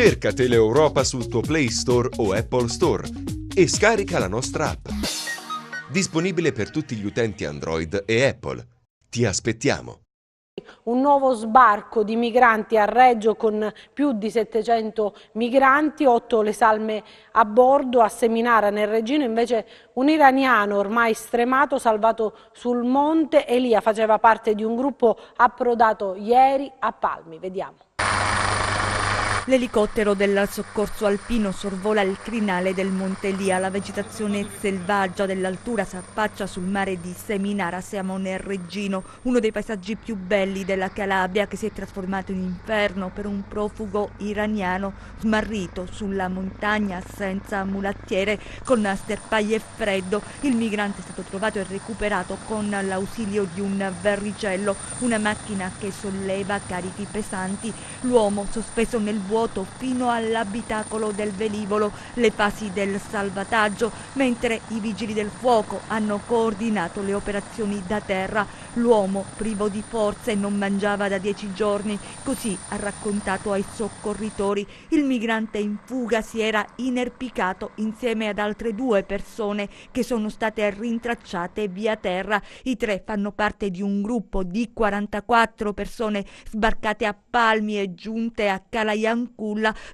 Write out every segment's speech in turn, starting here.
Cerca Teleeuropa sul tuo Play Store o Apple Store e scarica la nostra app. Disponibile per tutti gli utenti Android e Apple. Ti aspettiamo! Un nuovo sbarco di migranti a Reggio con più di 700 migranti, 8 le salme a bordo. A Seminara nel Reggino invece un iraniano ormai stremato salvato sul monte. Elia faceva parte di un gruppo approdato ieri a Palmi. Vediamo. L'elicottero del soccorso alpino sorvola il crinale del Monte Elia. La vegetazione selvaggia dell'altura s'affaccia sul mare di Seminara. Siamo nel Reggino, uno dei paesaggi più belli della Calabria, che si è trasformato in inferno per un profugo iraniano smarrito sulla montagna senza mulattiere, con sterpaie e freddo. Il migrante è stato trovato e recuperato con l'ausilio di un verricello, una macchina che solleva carichi pesanti. L'uomo sospeso nel vuoto fino all'abitacolo del velivolo, le fasi del salvataggio, mentre i vigili del fuoco hanno coordinato le operazioni da terra. L'uomo, privo di forze, non mangiava da 10 giorni, così ha raccontato ai soccorritori. Il migrante in fuga si era inerpicato insieme ad altre 2 persone che sono state rintracciate via terra. I 3 fanno parte di un gruppo di 44 persone sbarcate a Palmi e giunte a Calajanculla,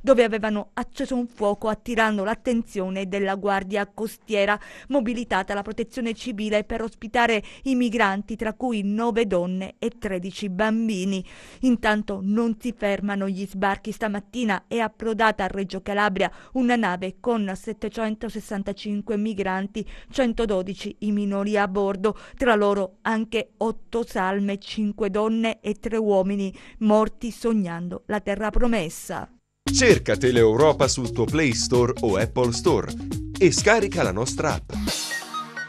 dove avevano acceso un fuoco attirando l'attenzione della Guardia Costiera, mobilitata la Protezione Civile per ospitare i migranti, tra cui 9 donne e 13 bambini. Intanto non si fermano gli sbarchi. Stamattina è approdata a Reggio Calabria una nave con 765 migranti, 112 i minori a bordo, tra loro anche 8 salme, 5 donne e 3 uomini morti sognando la terra promessa. Cerca Teleeuropa sul tuo Play Store o Apple Store e scarica la nostra app.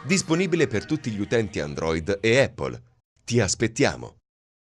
Disponibile per tutti gli utenti Android e Apple. Ti aspettiamo!